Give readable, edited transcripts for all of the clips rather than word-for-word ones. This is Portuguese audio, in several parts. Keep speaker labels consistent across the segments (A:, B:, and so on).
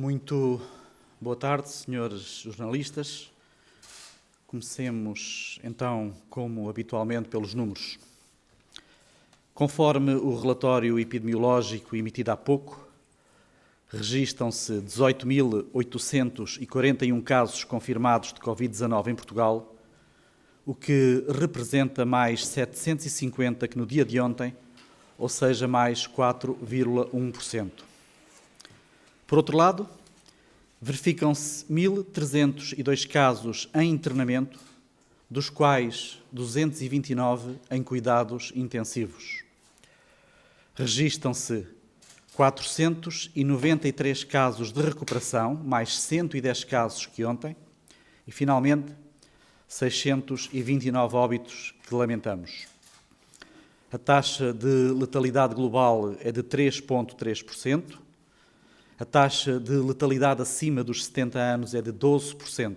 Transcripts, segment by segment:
A: Muito boa tarde, senhores jornalistas. Comecemos, então, como habitualmente, pelos números. Conforme o relatório epidemiológico emitido há pouco, registam-se 18.841 casos confirmados de Covid-19 em Portugal, o que representa mais 750 que no dia de ontem, ou seja, mais 4,1%. Por outro lado, verificam-se 1.302 casos em internamento, dos quais 229 em cuidados intensivos. Registam-se 493 casos de recuperação, mais 110 casos que ontem, e, finalmente, 629 óbitos que lamentamos. A taxa de letalidade global é de 3,3%, a taxa de letalidade acima dos 70 anos é de 12%.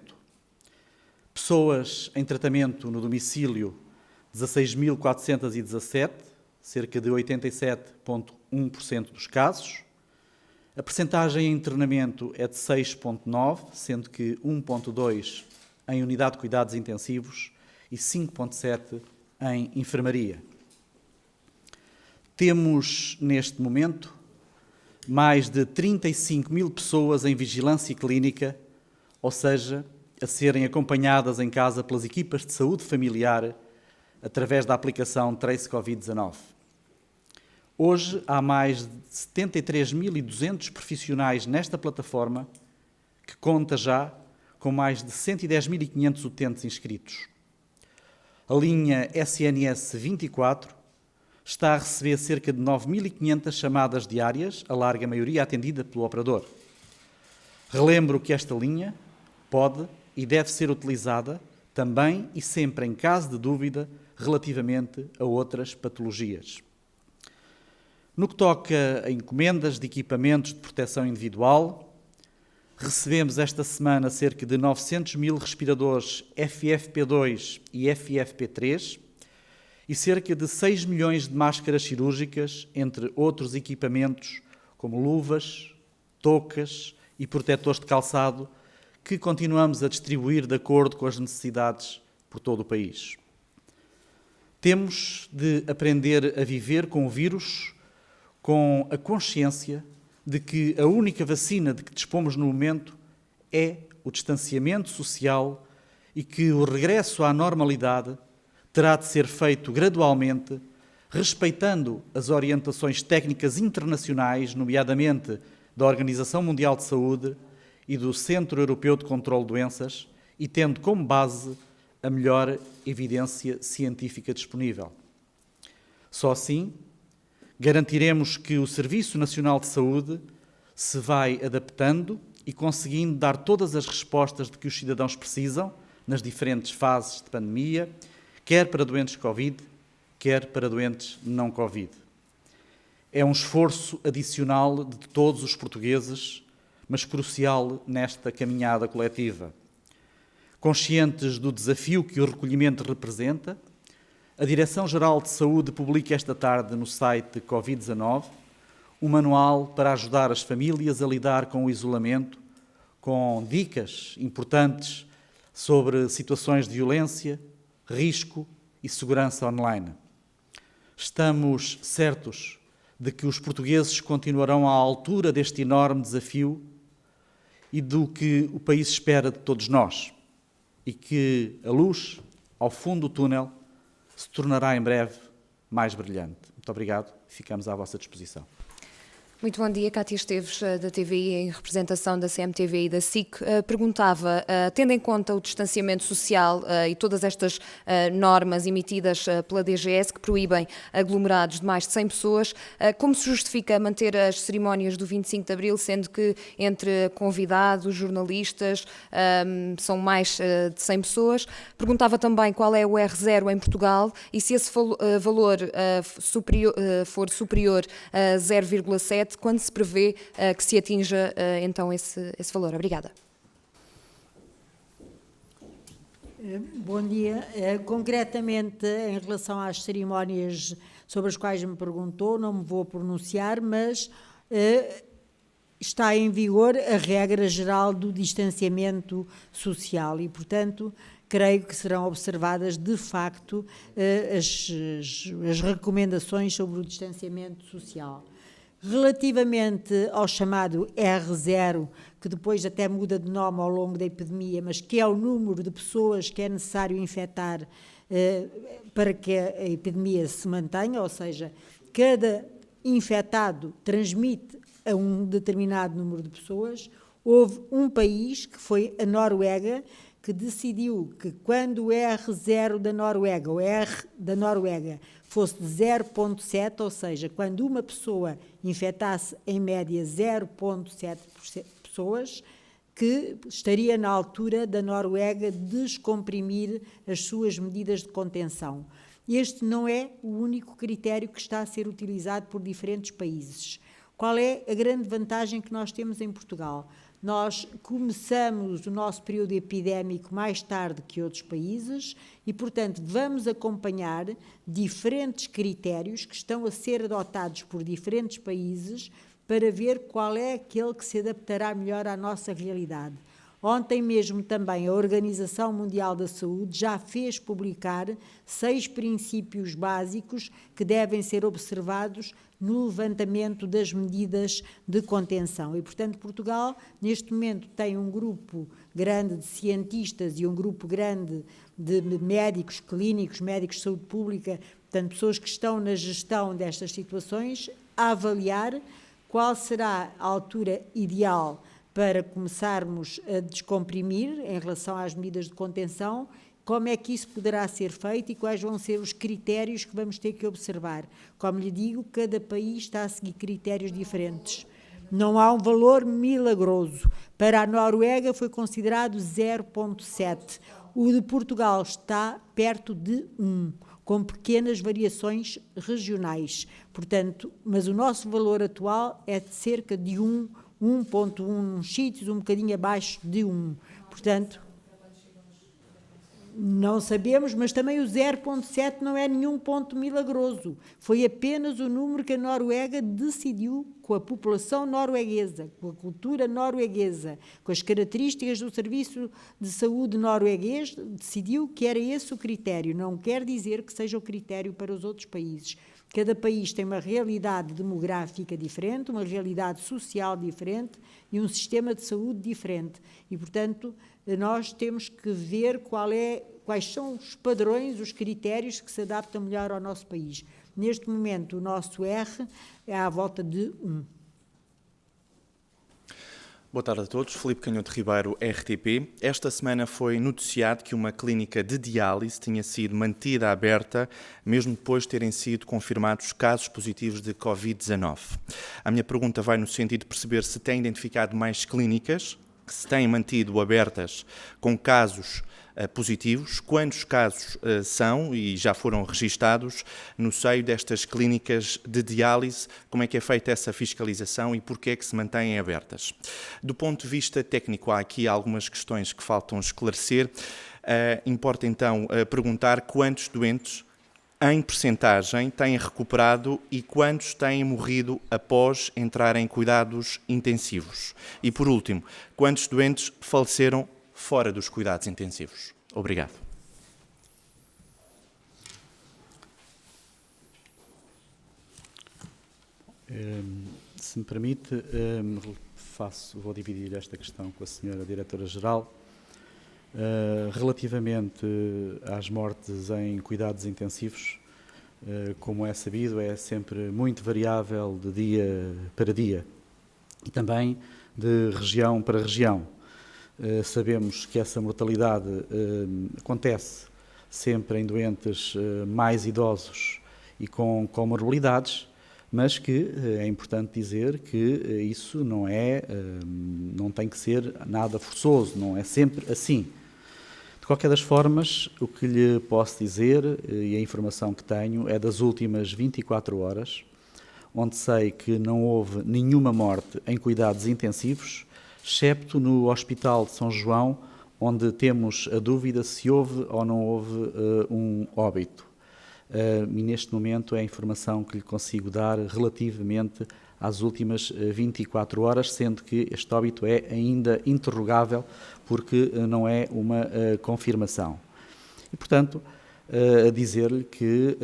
A: Pessoas em tratamento no domicílio, 16.417, cerca de 87,1% dos casos. A percentagem em internamento é de 6,9%, sendo que 1,2% em unidade de cuidados intensivos e 5,7% em enfermaria. Temos, neste momento, mais de 35 mil pessoas em vigilância clínica, ou seja, a serem acompanhadas em casa pelas equipas de saúde familiar através da aplicação Trace Covid-19. Hoje há mais de 73.200 profissionais nesta plataforma, que conta já com mais de 110.500 utentes inscritos. A linha SNS 24 está a receber cerca de 9.500 chamadas diárias, a larga maioria atendida pelo operador. Relembro que esta linha pode e deve ser utilizada também e sempre em caso de dúvida relativamente a outras patologias. No que toca a encomendas de equipamentos de proteção individual, recebemos esta semana cerca de 900 mil respiradores FFP2 e FFP3, e cerca de 6 milhões de máscaras cirúrgicas, entre outros equipamentos como luvas, toucas e protetores de calçado, que continuamos a distribuir de acordo com as necessidades por todo o país. Temos de aprender a viver com o vírus, com a consciência de que a única vacina de que dispomos no momento é o distanciamento social e que o regresso à normalidade terá de ser feito gradualmente, respeitando as orientações técnicas internacionais, nomeadamente da Organização Mundial de Saúde e do Centro Europeu de Controlo de Doenças, e tendo como base a melhor evidência científica disponível. Só assim garantiremos que o Serviço Nacional de Saúde se vai adaptando e conseguindo dar todas as respostas de que os cidadãos precisam nas diferentes fases de pandemia, quer para doentes Covid, quer para doentes não Covid. É um esforço adicional de todos os portugueses, mas crucial nesta caminhada coletiva. Conscientes do desafio que o recolhimento representa, a Direção-Geral de Saúde publica esta tarde no site Covid-19 um manual para ajudar as famílias a lidar com o isolamento, com dicas importantes sobre situações de violência, risco e segurança online. Estamos certos de que os portugueses continuarão à altura deste enorme desafio e do que o país espera de todos nós, e que a luz ao fundo do túnel se tornará em breve mais brilhante. Muito obrigado, ficamos à vossa disposição.
B: Muito bom dia, Cátia Esteves, da TVI, em representação da CMTV e da SIC. Perguntava, tendo em conta o distanciamento social e todas estas normas emitidas pela DGS que proíbem aglomerados de mais de 100 pessoas, como se justifica manter as cerimónias do 25 de Abril, sendo que entre convidados, jornalistas, são mais de 100 pessoas? Perguntava também qual é o R0 em Portugal e se esse valor for superior a 0,7, quando se prevê que se atinja então esse valor. Obrigada.
C: Bom dia. Concretamente, em relação às cerimónias sobre as quais me perguntou, não me vou pronunciar, mas está em vigor a regra geral do distanciamento social e, portanto, creio que serão observadas, de facto, as recomendações sobre o distanciamento social. Relativamente ao chamado R0, que depois até muda de nome ao longo da epidemia, mas que é o número de pessoas que é necessário infectar para que a epidemia se mantenha, ou seja, cada infectado transmite a um determinado número de pessoas. Houve um país, que foi a Noruega, que decidiu que quando o R0 da Noruega, o R da Noruega, fosse de 0,7, ou seja, quando uma pessoa infectasse em média 0,7 pessoas, que estaria na altura da Noruega descomprimir as suas medidas de contenção. Este não é o único critério que está a ser utilizado por diferentes países. Qual é a grande vantagem que nós temos em Portugal? Nós começamos o nosso período epidémico mais tarde que outros países e, portanto, vamos acompanhar diferentes critérios que estão a ser adotados por diferentes países para ver qual é aquele que se adaptará melhor à nossa realidade. Ontem mesmo também a Organização Mundial da Saúde já fez publicar 6 princípios básicos que devem ser observados no levantamento das medidas de contenção. E, portanto, Portugal, neste momento, tem um grupo grande de cientistas e um grupo grande de médicos clínicos, médicos de saúde pública, portanto, pessoas que estão na gestão destas situações, a avaliar qual será a altura ideal para começarmos a descomprimir em relação às medidas de contenção, como é que isso poderá ser feito e quais vão ser os critérios que vamos ter que observar. Como lhe digo, cada país está a seguir critérios diferentes. Não há um valor milagroso. Para a Noruega foi considerado 0,7. O de Portugal está perto de 1, com pequenas variações regionais. Portanto, mas o nosso valor atual é de cerca de 1,1 nos sítios, um bocadinho abaixo de 1. Portanto, não sabemos, mas também o 0,7 não é nenhum ponto milagroso. Foi apenas o número que a Noruega decidiu, com a população norueguesa, com a cultura norueguesa, com as características do Serviço de Saúde norueguês, decidiu que era esse o critério. Não quer dizer que seja o critério para os outros países. Cada país tem uma realidade demográfica diferente, uma realidade social diferente e um sistema de saúde diferente. E, portanto, nós temos que ver quais são os padrões, os critérios que se adaptam melhor ao nosso país. Neste momento, o nosso R é à volta de 1.
D: Boa tarde a todos. Filipe Canhoto Ribeiro, RTP. Esta semana foi noticiado que uma clínica de diálise tinha sido mantida aberta, mesmo depois de terem sido confirmados casos positivos de Covid-19. A minha pergunta vai no sentido de perceber se tem identificado mais clínicas que se têm mantido abertas com casos positivos, quantos casos são e já foram registados no seio destas clínicas de diálise, como é que é feita essa fiscalização e porquê é que se mantêm abertas. Do ponto de vista técnico, há aqui algumas questões que faltam esclarecer. Importa então perguntar quantos doentes em percentagem têm recuperado e quantos têm morrido após entrar em cuidados intensivos. E, por último, quantos doentes faleceram fora dos cuidados intensivos. Obrigado.
A: Se me permite, vou dividir esta questão com a senhora Diretora-Geral. Relativamente às mortes em cuidados intensivos, como é sabido, é sempre muito variável de dia para dia e também de região para região. Sabemos que essa mortalidade acontece sempre em doentes mais idosos e com comorbilidades, mas que é importante dizer que isso não tem que ser nada forçoso, não é sempre assim. De qualquer das formas, o que lhe posso dizer, e a informação que tenho, é das últimas 24 horas, onde sei que não houve nenhuma morte em cuidados intensivos, excepto no Hospital de São João, onde temos a dúvida se houve ou não houve um óbito. E neste momento é a informação que lhe consigo dar relativamente às últimas 24 horas, sendo que este óbito é ainda interrogável porque não é uma confirmação. E, portanto, a dizer-lhe que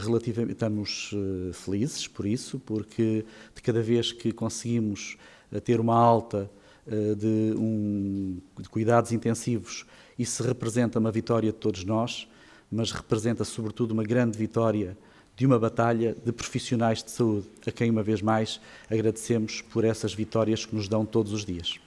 A: relativamente estamos felizes por isso, porque de cada vez que conseguimos ter uma alta de cuidados intensivos, isso representa uma vitória de todos nós, mas representa sobretudo uma grande vitória de uma batalha de profissionais de saúde, a quem uma vez mais agradecemos por essas vitórias que nos dão todos os dias.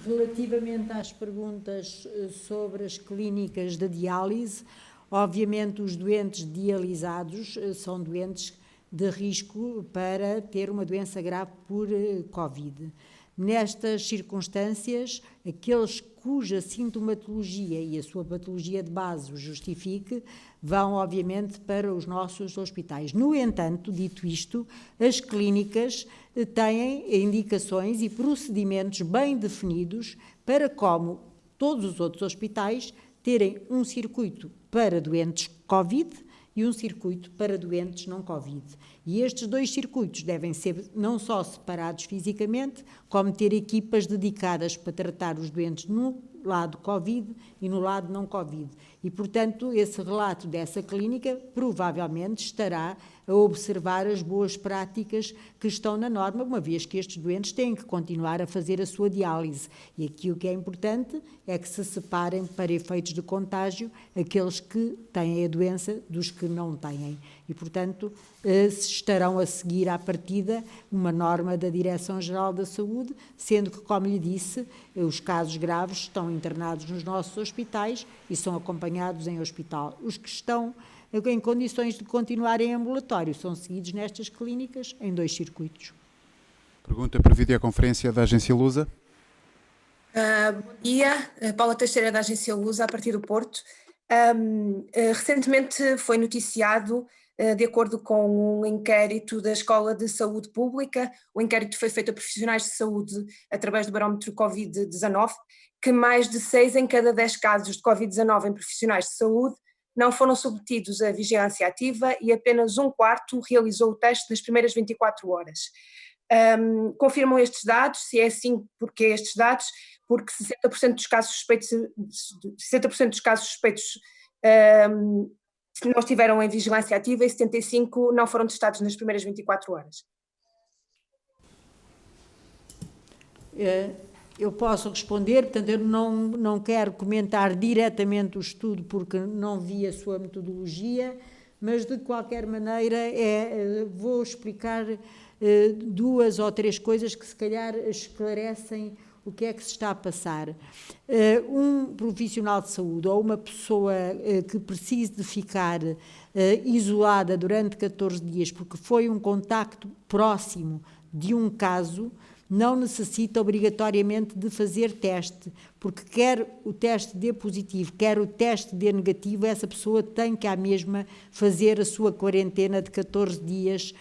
C: Relativamente às perguntas sobre as clínicas de diálise, obviamente os doentes dialisados são doentes de risco para ter uma doença grave por Covid. Nestas circunstâncias, aqueles cuja sintomatologia e a sua patologia de base o justifique, vão obviamente para os nossos hospitais. No entanto, dito isto, as clínicas têm indicações e procedimentos bem definidos para, como todos os outros hospitais, terem um circuito para doentes Covid e um circuito para doentes não Covid. E estes dois circuitos devem ser não só separados fisicamente, como ter equipas dedicadas para tratar os doentes no lado Covid e no lado não Covid. E, portanto, esse relato dessa clínica provavelmente estará a observar as boas práticas que estão na norma, uma vez que estes doentes têm que continuar a fazer a sua diálise. E aqui o que é importante é que se separem, para efeitos de contágio, aqueles que têm a doença dos que não têm. E, portanto, estarão a seguir à partida uma norma da Direção-Geral da Saúde, sendo que, como lhe disse, os casos graves estão internados nos nossos hospitais e são acompanhados em hospital. Os que estão em condições de continuar em ambulatório são seguidos nestas clínicas em dois circuitos.
E: Pergunta por videoconferência da Agência Lusa.
F: Bom dia, Paula Teixeira da Agência Lusa, a partir do Porto. Recentemente foi noticiado, de acordo com um inquérito da Escola de Saúde Pública, o inquérito foi feito a profissionais de saúde através do barómetro Covid-19, que mais de 6 em cada 10 casos de Covid-19 em profissionais de saúde não foram submetidos à vigilância ativa e apenas 1/4 realizou o teste nas primeiras 24 horas. Confirmam estes dados? Se é assim, porque estes dados? Porque 60% dos casos suspeitos não estiveram em vigilância ativa e 75% não foram testados nas primeiras 24 horas.
C: Eu posso responder, portanto, eu não quero comentar diretamente o estudo porque não vi a sua metodologia, mas de qualquer maneira vou explicar 2 ou 3 coisas que se calhar esclarecem o que é que se está a passar. Um profissional de saúde ou uma pessoa que precise de ficar isolada durante 14 dias porque foi um contacto próximo de um caso, não necessita obrigatoriamente de fazer teste, porque quer o teste dê positivo, quer o teste dê negativo, essa pessoa tem que à mesma fazer a sua quarentena de 14 dias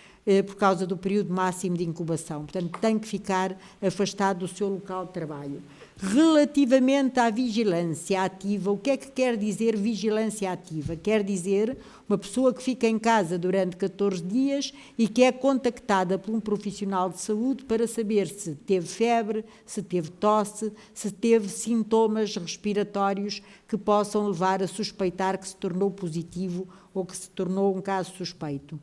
C: por causa do período máximo de incubação. Portanto, tem que ficar afastado do seu local de trabalho. Relativamente à vigilância ativa, o que é que quer dizer vigilância ativa? Quer dizer uma pessoa que fica em casa durante 14 dias e que é contactada por um profissional de saúde para saber se teve febre, se teve tosse, se teve sintomas respiratórios que possam levar a suspeitar que se tornou positivo ou que se tornou um caso suspeito.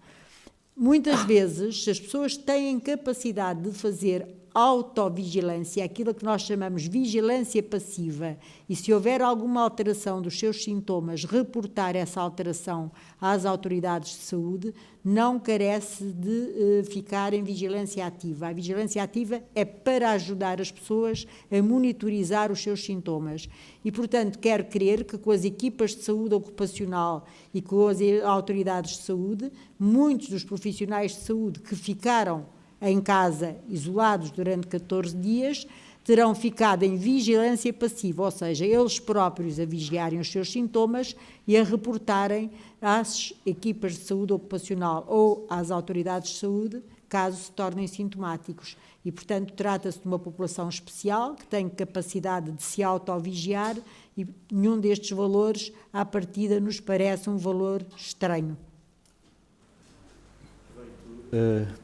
C: Muitas vezes as pessoas têm capacidade de fazer autovigilância, aquilo que nós chamamos vigilância passiva, e se houver alguma alteração dos seus sintomas, reportar essa alteração às autoridades de saúde, não carece de ficar em vigilância ativa. A vigilância ativa é para ajudar as pessoas a monitorizar os seus sintomas e, portanto, quero crer que com as equipas de saúde ocupacional e com as autoridades de saúde, muitos dos profissionais de saúde que ficaram em casa, isolados durante 14 dias, terão ficado em vigilância passiva, ou seja, eles próprios a vigiarem os seus sintomas e a reportarem às equipas de saúde ocupacional ou às autoridades de saúde, caso se tornem sintomáticos. E, portanto, trata-se de uma população especial que tem capacidade de se autovigiar e nenhum destes valores, à partida, nos parece um valor estranho.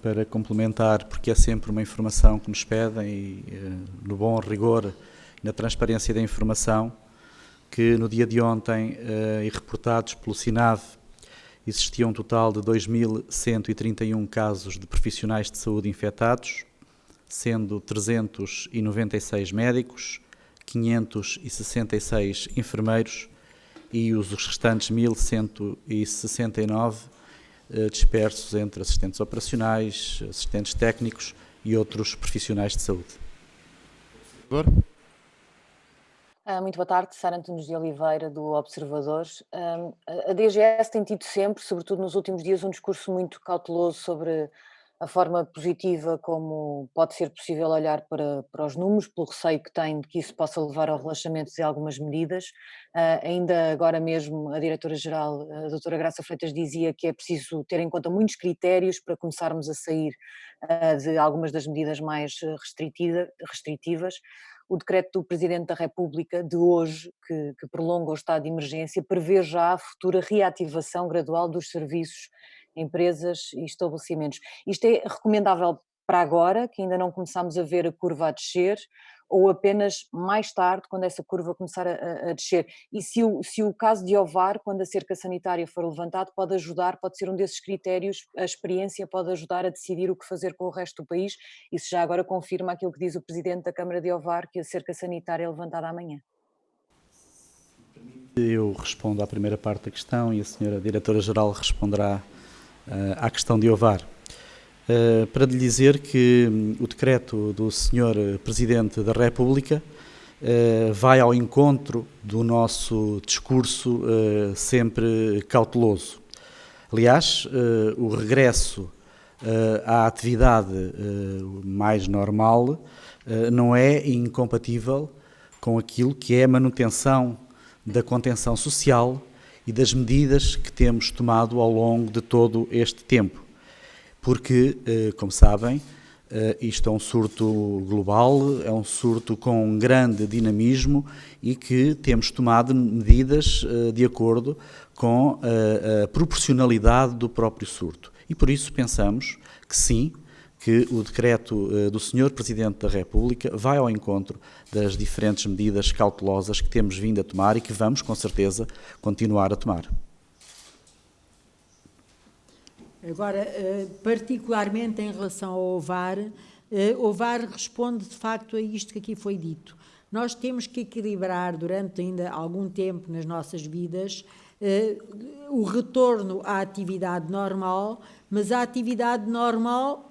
A: para complementar, porque é sempre uma informação que nos pedem, e no bom rigor e na transparência da informação, que no dia de ontem, e reportados pelo SINAV, existia um total de 2.131 casos de profissionais de saúde infectados, sendo 396 médicos, 566 enfermeiros e os restantes 1.169 dispersos entre assistentes operacionais, assistentes técnicos e outros profissionais de saúde.
G: Muito boa tarde, Sara Antunes de Oliveira, do Observador. A DGS tem tido sempre, sobretudo nos últimos dias, um discurso muito cauteloso sobre a forma positiva como pode ser possível olhar para os números, pelo receio que tem de que isso possa levar ao relaxamento de algumas medidas. Ainda agora mesmo a Diretora-Geral, a doutora Graça Freitas, dizia que é preciso ter em conta muitos critérios para começarmos a sair de algumas das medidas mais restritivas. O decreto do Presidente da República de hoje, que prolonga o estado de emergência, prevê já a futura reativação gradual dos serviços, empresas e estabelecimentos. Isto é recomendável para agora, que ainda não começamos a ver a curva a descer, ou apenas mais tarde, quando essa curva começar a descer? E se o caso de Ovar, quando a cerca sanitária for levantado, pode ajudar, pode ser um desses critérios, a experiência pode ajudar a decidir o que fazer com o resto do país? Isso já agora confirma aquilo que diz o Presidente da Câmara de Ovar, que a cerca sanitária é levantada amanhã.
A: Eu respondo à primeira parte da questão e a senhora Diretora-Geral responderá à questão de Ovar. Para lhe dizer que o decreto do Sr. Presidente da República vai ao encontro do nosso discurso sempre cauteloso. Aliás, o regresso à atividade mais normal não é incompatível com aquilo que é a manutenção da contenção social e das medidas que temos tomado ao longo de todo este tempo. Porque, como sabem, isto é um surto global, é um surto com um grande dinamismo e que temos tomado medidas de acordo com a proporcionalidade do próprio surto. E por isso pensamos que sim, que o decreto do Sr. Presidente da República vai ao encontro das diferentes medidas cautelosas que temos vindo a tomar e que vamos, com certeza, continuar a tomar.
C: Agora, particularmente em relação ao Ovar, Ovar responde de facto a isto que aqui foi dito. Nós temos que equilibrar durante ainda algum tempo nas nossas vidas o retorno à atividade normal, mas a atividade normal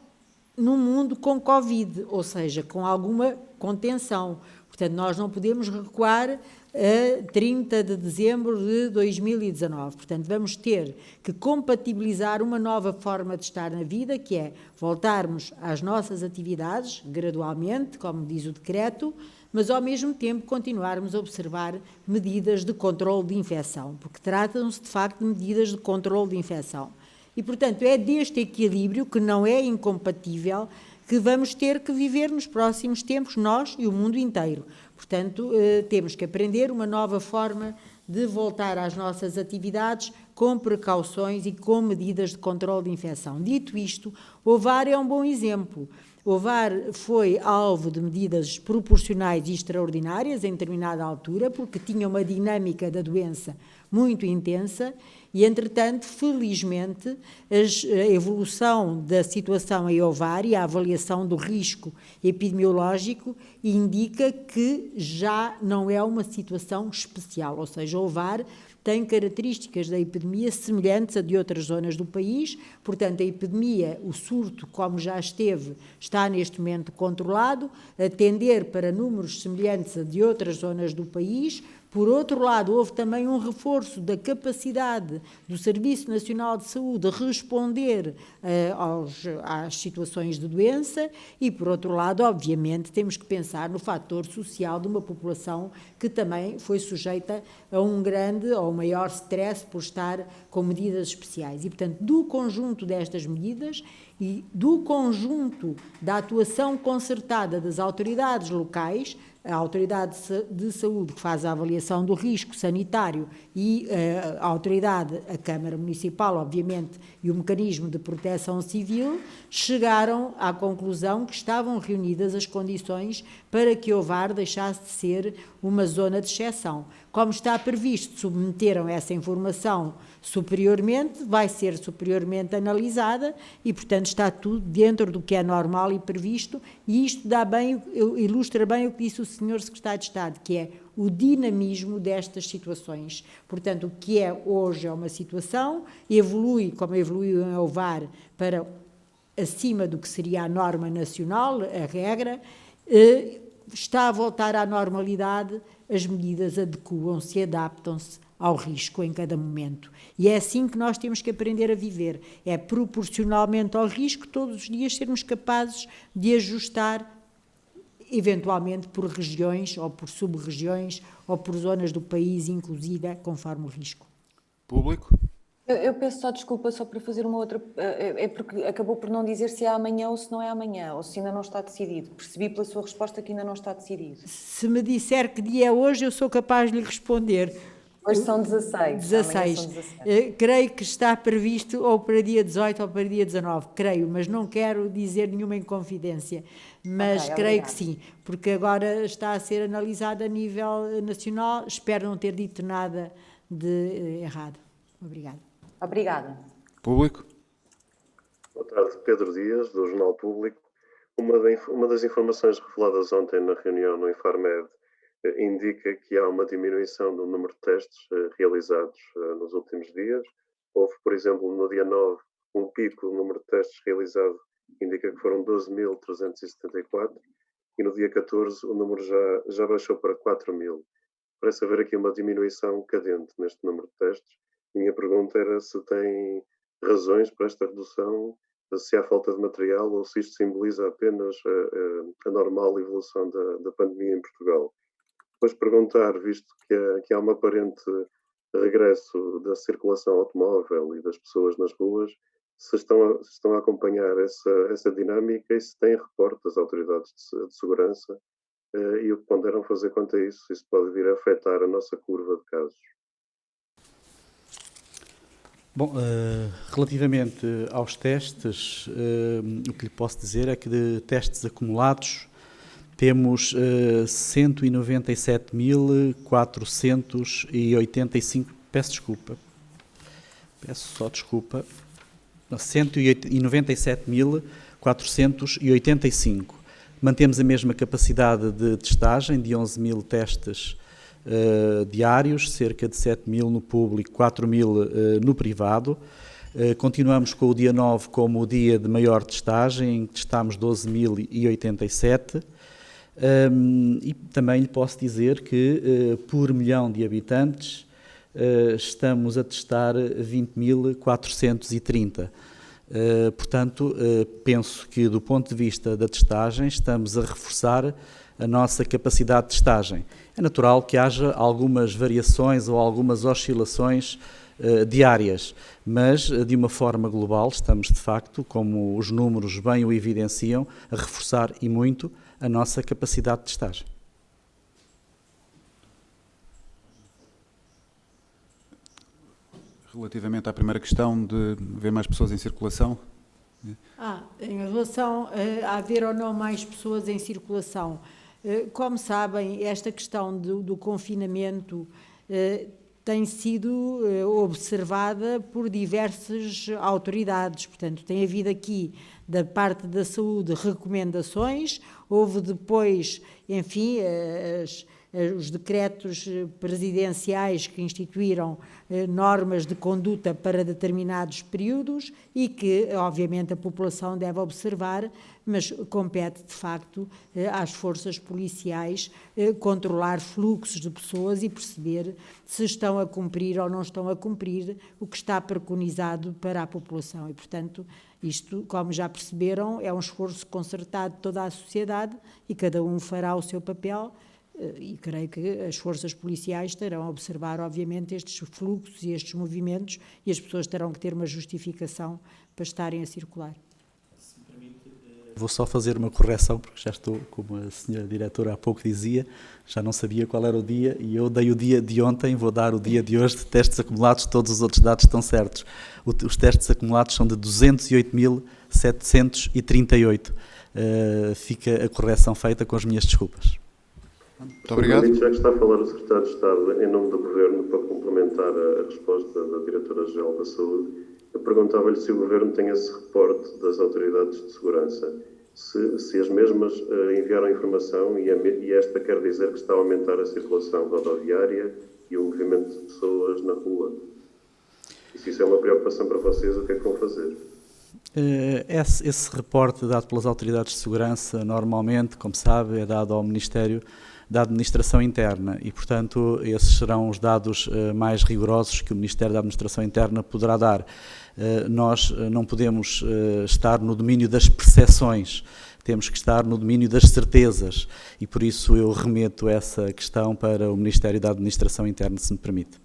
C: num mundo com Covid, ou seja, com alguma contenção. Portanto, nós não podemos recuar a 30 de dezembro de 2019. Portanto, vamos ter que compatibilizar uma nova forma de estar na vida, que é voltarmos às nossas atividades, gradualmente, como diz o decreto, mas ao mesmo tempo continuarmos a observar medidas de controle de infecção, porque tratam-se de facto de medidas de controle de infecção. E, portanto, é deste equilíbrio, que não é incompatível, que vamos ter que viver nos próximos tempos, nós e o mundo inteiro. Portanto, temos que aprender uma nova forma de voltar às nossas atividades com precauções e com medidas de controle de infecção. Dito isto, o Ovar é um bom exemplo. O Ovar foi alvo de medidas proporcionais e extraordinárias em determinada altura, porque tinha uma dinâmica da doença muito intensa e, entretanto, felizmente, a evolução da situação em Ovar e a avaliação do risco epidemiológico indica que já não é uma situação especial, ou seja, o Ovar tem características da epidemia semelhantes a de outras zonas do país, portanto a epidemia, o surto, como já esteve, está neste momento controlado, a tender para números semelhantes a de outras zonas do país. Por outro lado, houve também um reforço da capacidade do Serviço Nacional de Saúde responder às situações de doença e, por outro lado, obviamente, temos que pensar no fator social de uma população que também foi sujeita a um grande ou maior stress por estar com medidas especiais. E, portanto, do conjunto destas medidas e do conjunto da atuação concertada das autoridades locais, a Autoridade de Saúde, que faz a avaliação do risco sanitário, e a autoridade, a Câmara Municipal, obviamente, e o mecanismo de proteção civil, chegaram à conclusão que estavam reunidas as condições para que Ovar deixasse de ser uma zona de exceção. Como está previsto, submeteram essa informação superiormente, vai ser superiormente analisada e, portanto, está tudo dentro do que é normal e previsto, e isto ilustra bem o que disse o Sr. Secretário de Estado, que é o dinamismo destas situações. Portanto, o que é hoje é uma situação, evolui, como evoluiu em Ovar, para acima do que seria a norma nacional, a regra, está a voltar à normalidade, as medidas adequam-se, adaptam-se ao risco em cada momento. E é assim que nós temos que aprender a viver. É proporcionalmente ao risco, todos os dias sermos capazes de ajustar, eventualmente por regiões, ou por sub-regiões, ou por zonas do país, inclusive, conforme o risco.
E: Público?
G: Eu peço só desculpa, só para fazer uma outra... É porque acabou por não dizer se é amanhã ou se não é amanhã, ou se ainda não está decidido. Percebi pela sua resposta que ainda não está decidido.
C: Se me disser que dia é hoje, eu sou capaz de lhe responder.
G: Hoje são 16.
C: 16.
G: São 17.
C: Creio que está previsto ou para dia 18 ou para dia 19, creio, mas não quero dizer nenhuma inconfidência. Mas
G: Ok,
C: creio
G: obrigada.
C: que sim, porque agora está a ser analisado a nível nacional, espero não ter dito nada de errado. Obrigada.
G: Obrigada.
E: Público?
H: Boa tarde, Pedro Dias, do Jornal Público. Uma das informações reveladas ontem na reunião no Infarmed indica que há uma diminuição do número de testes realizados nos últimos dias. Houve, por exemplo, no dia 9, um pico do número de testes realizado, que indica que foram 12.374, e no dia 14 o número já baixou para 4.000. Parece haver aqui uma diminuição cadente neste número de testes. Minha pergunta era se tem razões para esta redução, se há falta de material ou se isto simboliza apenas a normal evolução da pandemia em Portugal. Depois perguntar, visto que há um aparente regresso da circulação automóvel e das pessoas nas ruas, se estão a acompanhar essa dinâmica e se têm reporte das autoridades de segurança e o que ponderam fazer quanto a isso. Isso pode vir a afetar a nossa curva de casos.
A: Bom, relativamente aos testes, o que lhe posso dizer é que de testes acumulados temos 197.485, peço só desculpa, 197.485. Mantemos a mesma capacidade de testagem, de 11.000 testes diários, cerca de 7.000 no público, 4.000 no privado. Continuamos com o dia 9 como o dia de maior testagem, em que testámos 12.087. E também lhe posso dizer que por milhão de habitantes estamos a testar 20.430. Portanto, penso que do ponto de vista da testagem estamos a reforçar a nossa capacidade de testagem. É natural que haja algumas variações ou algumas oscilações diárias, mas de uma forma global estamos de facto, como os números bem o evidenciam, a reforçar e muito a nossa capacidade de testagem.
E: Relativamente à primeira questão de ver mais pessoas em circulação?
C: Em relação a haver ou não mais pessoas em circulação, como sabem, esta questão do confinamento tem sido observada por diversas autoridades, portanto, tem havido aqui, da parte da saúde, recomendações, houve depois, enfim, os decretos presidenciais que instituíram normas de conduta para determinados períodos e que, obviamente, a população deve observar, mas compete, de facto, às forças policiais controlar fluxos de pessoas e perceber se estão a cumprir ou não estão a cumprir o que está preconizado para a população. E, portanto, isto, como já perceberam, é um esforço concertado de toda a sociedade e cada um fará o seu papel. E creio que as forças policiais terão a observar, obviamente, estes fluxos e estes movimentos e as pessoas terão que ter uma justificação para estarem a circular.
A: Se me permite, Vou só fazer uma correção, porque já estou, como a senhora diretora há pouco dizia, já não sabia qual era o dia, e eu dei o dia de ontem, vou dar o dia de hoje de testes acumulados, todos os outros dados estão certos. Os testes acumulados são de 208.738. Fica a correção feita com as minhas desculpas.
E: Muito obrigado.
H: Já que está a falar o Secretário de Estado em nome do Governo, para complementar a resposta da Diretora-Geral da Saúde, eu perguntava-lhe se o Governo tem esse reporte das autoridades de segurança, se as mesmas enviaram informação e esta quer dizer que está a aumentar a circulação rodoviária e o movimento de pessoas na rua. E se isso é uma preocupação para vocês, o que é que vão fazer?
A: Esse reporte dado pelas autoridades de segurança, normalmente, como sabe, é dado ao Ministério da Administração Interna e, portanto, esses serão os dados mais rigorosos que o Ministério da Administração Interna poderá dar. Nós não podemos estar no domínio das percepções, temos que estar no domínio das certezas e, por isso, eu remeto essa questão para o Ministério da Administração Interna, se me permite.